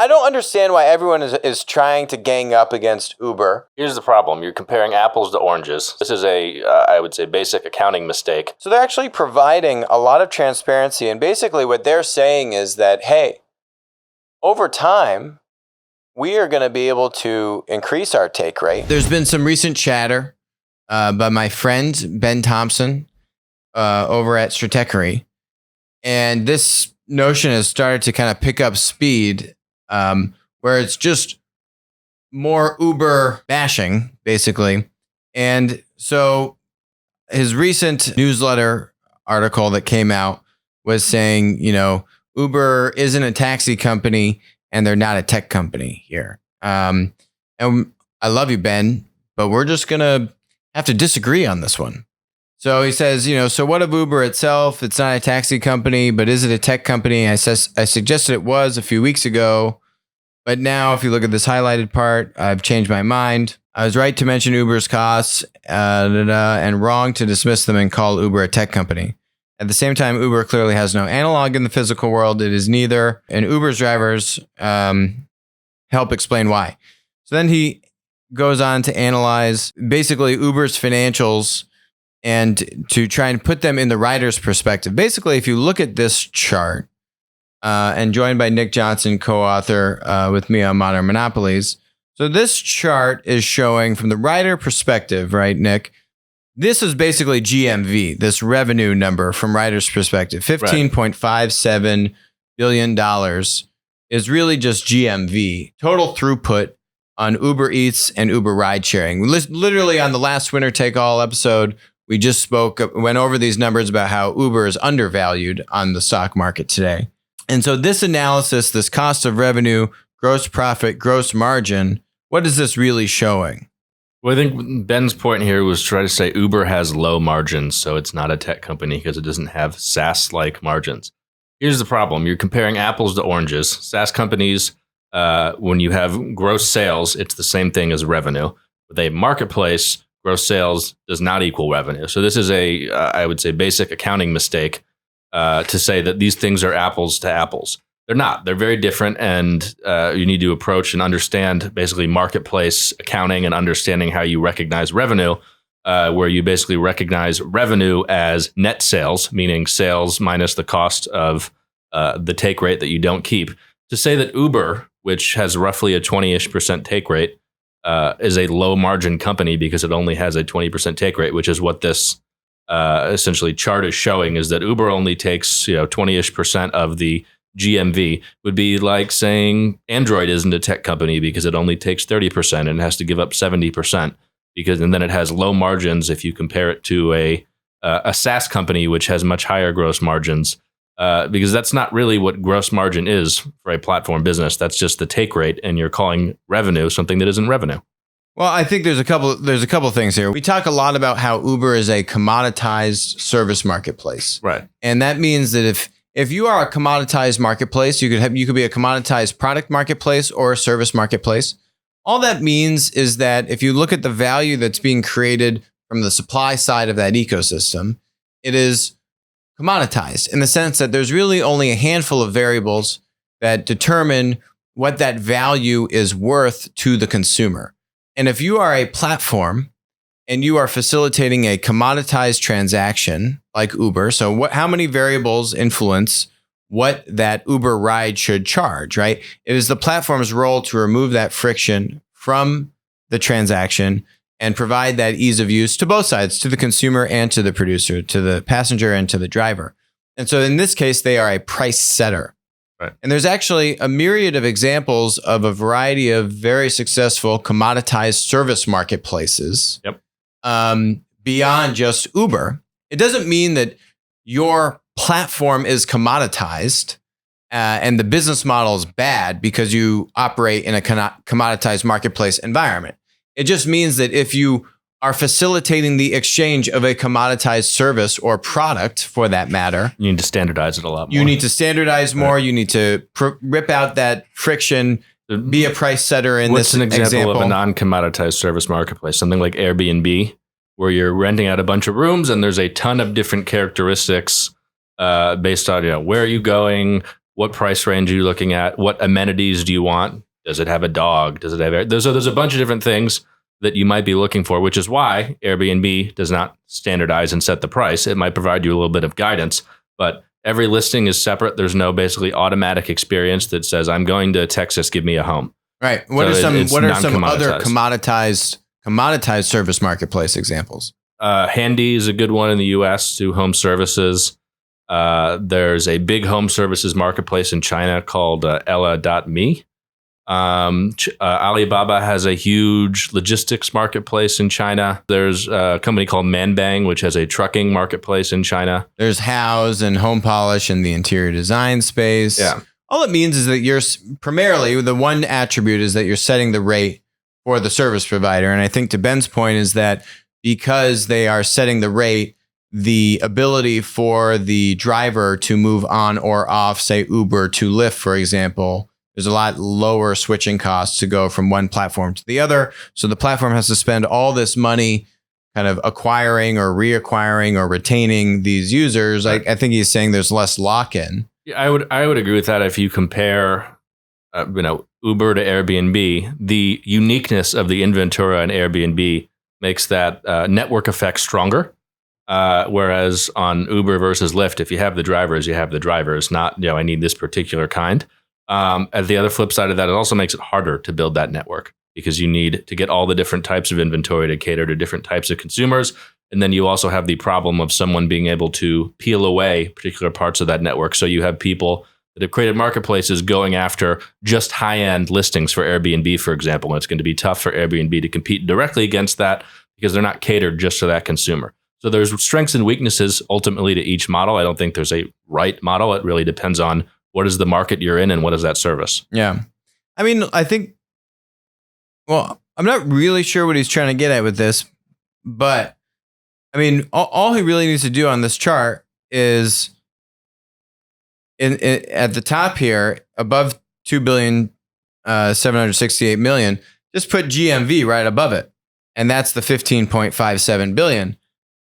I don't understand why everyone is trying to gang up against Uber. Here's the problem. You're comparing apples to oranges. This is I would say, basic accounting mistake. So they're actually providing a lot of transparency. And basically what they're saying is that, hey, over time, we are going to be able to increase our take rate. There's been some recent chatter by my friend, Ben Thompson, over at Stratechery. And this notion has started to kind of pick up speed, where it's just more Uber bashing, basically. And so his recent newsletter article that came out was saying, Uber isn't a taxi company and they're not a tech company here. And I love you, Ben, but we're just going to have to disagree on this one. So he says, so what of Uber itself? It's not a taxi company, but is it a tech company? I suggested it was a few weeks ago, but now if you look at this highlighted part, I've changed my mind. I was right to mention Uber's costs and wrong to dismiss them and call Uber a tech company. At the same time, Uber clearly has no analog in the physical world. It is neither, and Uber's drivers help explain why. So then he goes on to analyze basically Uber's financials and to try and put them in the rider's perspective. Basically, if you look at this chart, and joined by Nick Johnson, co-author with me on Modern Monopolies. So this chart is showing from the rider perspective, right, Nick? This is basically GMV, this revenue number from rider's perspective. $15.57 billion is really just GMV, total throughput on Uber Eats and Uber ride sharing. Literally on the last Winner Take All episode, we just went over these numbers about how Uber is undervalued on the stock market today. And so this analysis, this cost of revenue, gross profit, gross margin, what is this really showing? Well, I think Ben's point here was try to say Uber has low margins, so it's not a tech company because it doesn't have SaaS-like margins. Here's the problem. You're comparing apples to oranges. SaaS companies, when you have gross sales, it's the same thing as revenue. With a marketplace, gross sales does not equal revenue. So this is I would say, basic accounting mistake to say that these things are apples to apples. They're not. They're very different, and you need to approach and understand basically marketplace accounting and understanding how you recognize revenue, where you basically recognize revenue as net sales, meaning sales minus the cost of the take rate that you don't keep. To say that Uber, which has roughly a 20-ish% take rate, is a low margin company because it only has a 20% take rate, which is what this essentially chart is showing, is that Uber only takes 20-ish% of the GMV, would be like saying Android isn't a tech company because it only takes 30% and it has to give up 70% and then it has low margins if you compare it to a SaaS company which has much higher gross margins, because that's not really what gross margin is for a platform business. That's just the take rate, and you're calling revenue something that isn't revenue. Well, I think there's a couple things here. We talk a lot about how Uber is a commoditized service marketplace, right? And that means that if you are a commoditized marketplace, you could be a commoditized product marketplace or a service marketplace. All that means is that if you look at the value that's being created from the supply side of that ecosystem, it is commoditized in the sense that there's really only a handful of variables that determine what that value is worth to the consumer. And if you are a platform and you are facilitating a commoditized transaction like Uber, so how many variables influence what that Uber ride should charge, right? It is the platform's role to remove that friction from the transaction and provide that ease of use to both sides, to the consumer and to the producer, to the passenger and to the driver. And so in this case, they are a price setter. Right. And there's actually a myriad of examples of a variety of very successful commoditized service marketplaces. Yep. Beyond just Uber. It doesn't mean that your platform is commoditized and the business model is bad because you operate in a commoditized marketplace environment. It just means that if you are facilitating the exchange of a commoditized service or product, for that matter, you need to standardize it a lot more. You need to standardize more. Right. You need to rip out that friction, be a price setter in What's this an example of a non-commoditized service marketplace? Something like Airbnb, where you're renting out a bunch of rooms and there's a ton of different characteristics based on where are you going, What price range are you looking at? What amenities do you want? Does it have a dog? Does it have there's a bunch of different things that you might be looking for, which is why Airbnb does not standardize and set the price. It might provide you a little bit of guidance, but every listing is separate. There's no basically automatic experience that says, I'm going to Texas, give me a home. Right. What are some other commoditized service marketplace examples? Handy is a good one in the US, do home services. There's a big home services marketplace in China called Ella.me. Alibaba has a huge logistics marketplace in China. There's a company called Manbang, which has a trucking marketplace in China. There's House and Home Polish in the interior design space. Yeah. All it means is that you're primarily, the one attribute is that you're setting the rate for the service provider. And I think to Ben's point is that because they are setting the rate, the ability for the driver to move on or off, say Uber to Lyft, for example, there's a lot lower switching costs to go from one platform to the other. So the platform has to spend all this money kind of acquiring or reacquiring or retaining these users. Right. I think he's saying there's less lock-in. Yeah, I would agree with that. If you compare, Uber to Airbnb, the uniqueness of the inventory on Airbnb makes that network effect stronger. Whereas on Uber versus Lyft, if you have the drivers, you have the drivers. Not, I need this particular kind. At the other flip side of that, it also makes it harder to build that network because you need to get all the different types of inventory to cater to different types of consumers. And then you also have the problem of someone being able to peel away particular parts of that network. So you have people that have created marketplaces going after just high-end listings for Airbnb, for example. And it's going to be tough for Airbnb to compete directly against that because they're not catered just to that consumer. So there's strengths and weaknesses ultimately to each model. I don't think there's a right model. It really depends on what is the market you're in and what is that service? Yeah. I mean, I'm not really sure what he's trying to get at with this, but I mean, all he really needs to do on this chart is at the top here, above 2,768,000,000, just put GMV right above it. And that's the 15.57 billion.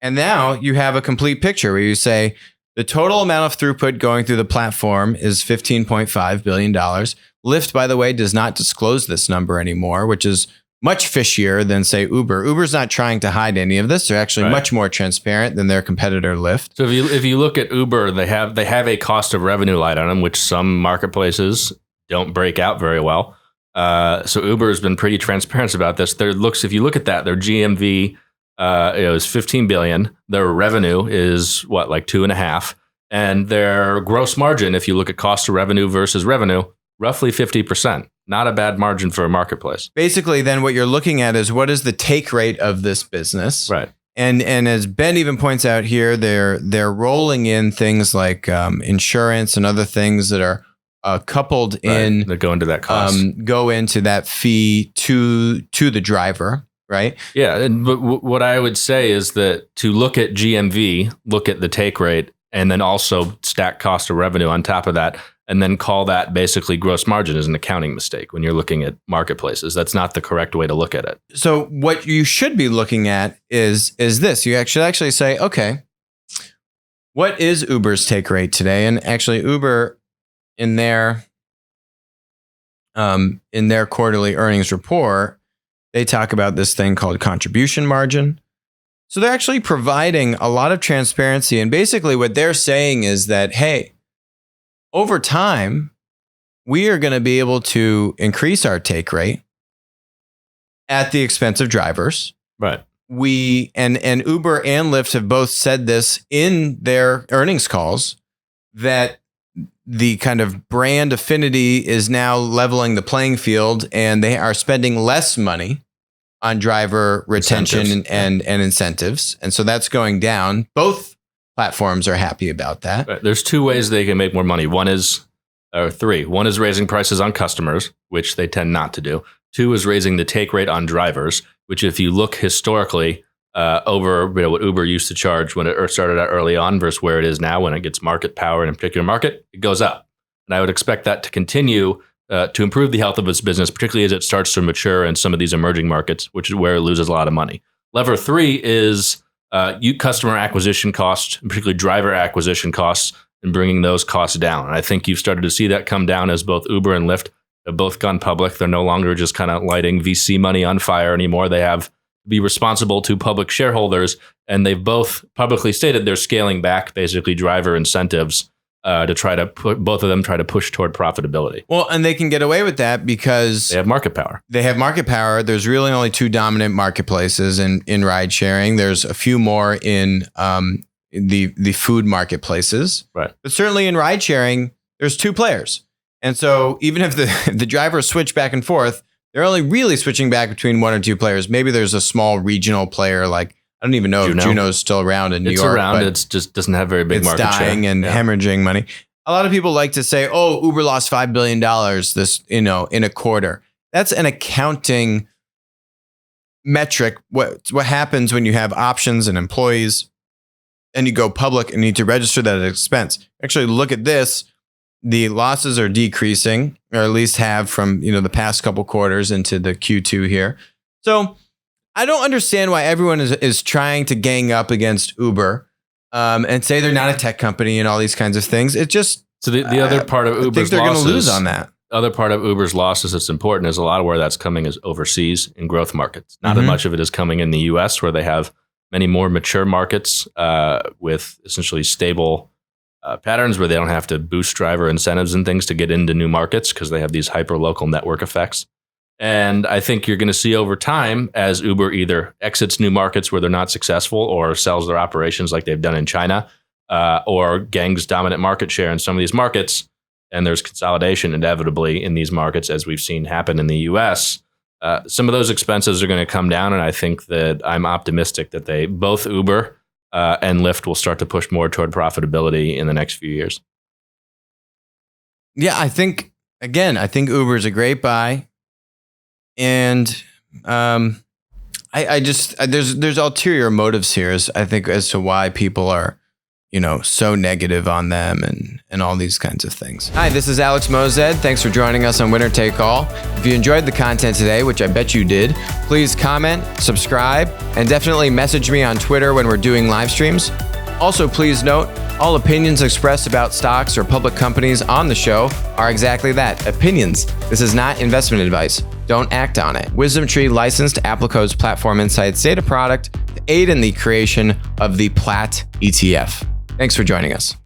And now you have a complete picture where you say, the total amount of throughput going through the platform is $15.5 billion. Lyft, by the way, does not disclose this number anymore, which is much fishier than, say, Uber. Uber's not trying to hide any of this. They're actually much more transparent than their competitor, Lyft. So if you look at Uber, they have a cost of revenue line on them, which some marketplaces don't break out very well. So Uber has been pretty transparent about this. If you look at that, their GMV is 15 billion. Their revenue is like 2.5, and their gross margin, if you look at cost of revenue versus revenue, roughly 50%. Not a bad margin for a marketplace. Basically, then what you're looking at is what is the take rate of this business, right? And as Ben even points out here, they're rolling in things like insurance and other things that are coupled in that go into that cost, go into that fee to the driver. Right. Yeah. But what I would say is that to look at GMV, look at the take rate, and then also stack cost of revenue on top of that, and then call that basically gross margin is an accounting mistake when you're looking at marketplaces. That's not the correct way to look at it. So what you should be looking at is this. You should actually say, okay, what is Uber's take rate today? And actually Uber in their quarterly earnings report, they talk about this thing called contribution margin. So they're actually providing a lot of transparency. And basically what they're saying is that, hey, over time, we are going to be able to increase our take rate at the expense of drivers. Right. And Uber and Lyft have both said this in their earnings calls, that the kind of brand affinity is now leveling the playing field, and they are spending less money on driver retention and incentives. And so that's going down. Both platforms are happy about that. Right. There's two ways they can make more money. Three. One is raising prices on customers, which they tend not to do. Two is raising the take rate on drivers, which if you look historically over what Uber used to charge when it started out early on versus where it is now, when it gets market power in a particular market, it goes up. And I would expect that to continue to improve the health of its business, particularly as it starts to mature in some of these emerging markets, which is where it loses a lot of money. Lever 3 is customer acquisition costs, particularly driver acquisition costs, and bringing those costs down. And I think you've started to see that come down as both Uber and Lyft have both gone public. They're no longer just kind of lighting VC money on fire anymore. They have to be responsible to public shareholders, and they've both publicly stated they're scaling back basically driver incentives to try to put both of them try to push toward profitability. Well, and they can get away with that because They have market power. they have market power. There's really only two dominant marketplaces in ride sharing. There's a few more in the food marketplaces, Right. but certainly in ride sharing, there's two players. And so even if the drivers switch back and forth, they're only really switching back between one or two players. Maybe there's a small regional player, like I don't even know if Juno's still around in New York. It's around. It's just doesn't have very big market share. It's dying and hemorrhaging money. A lot of people like to say, "Oh, Uber lost $5 billion in a quarter." That's an accounting metric. What happens when you have options and employees, and you go public and need to register that at expense? Actually, look at this. The losses are decreasing, or at least have from the past couple quarters into the Q2 here. So I don't understand why everyone is trying to gang up against Uber and say they're not a tech company and all these kinds of things. It just so the other part of Uber's I think they're going to lose on that. Other part of Uber's losses that's important is a lot of where that's coming is overseas in growth markets. Not as much of it is coming in the U.S., where they have many more mature markets with essentially stable patterns where they don't have to boost driver incentives and things to get into new markets because they have these hyper local network effects. And I think you're going to see over time as Uber either exits new markets where they're not successful or sells their operations like they've done in China or gangs dominant market share in some of these markets. And there's consolidation inevitably in these markets, as we've seen happen in the US. Some of those expenses are going to come down. And I think that I'm optimistic that both Uber and Lyft will start to push more toward profitability in the next few years. Yeah, I think Uber is a great buy. And there's ulterior motives here, as to why people are, so negative on them and all these kinds of things. Hi, this is Alex Mozed. Thanks for joining us on Winner Take All. If you enjoyed the content today, which I bet you did, please comment, subscribe, and definitely message me on Twitter when we're doing live streams. Also, please note, all opinions expressed about stocks or public companies on the show are exactly that, opinions. This is not investment advice. Don't act on it. WisdomTree licensed Applico's Platform Insights data product to aid in the creation of the PLAT ETF. Thanks for joining us.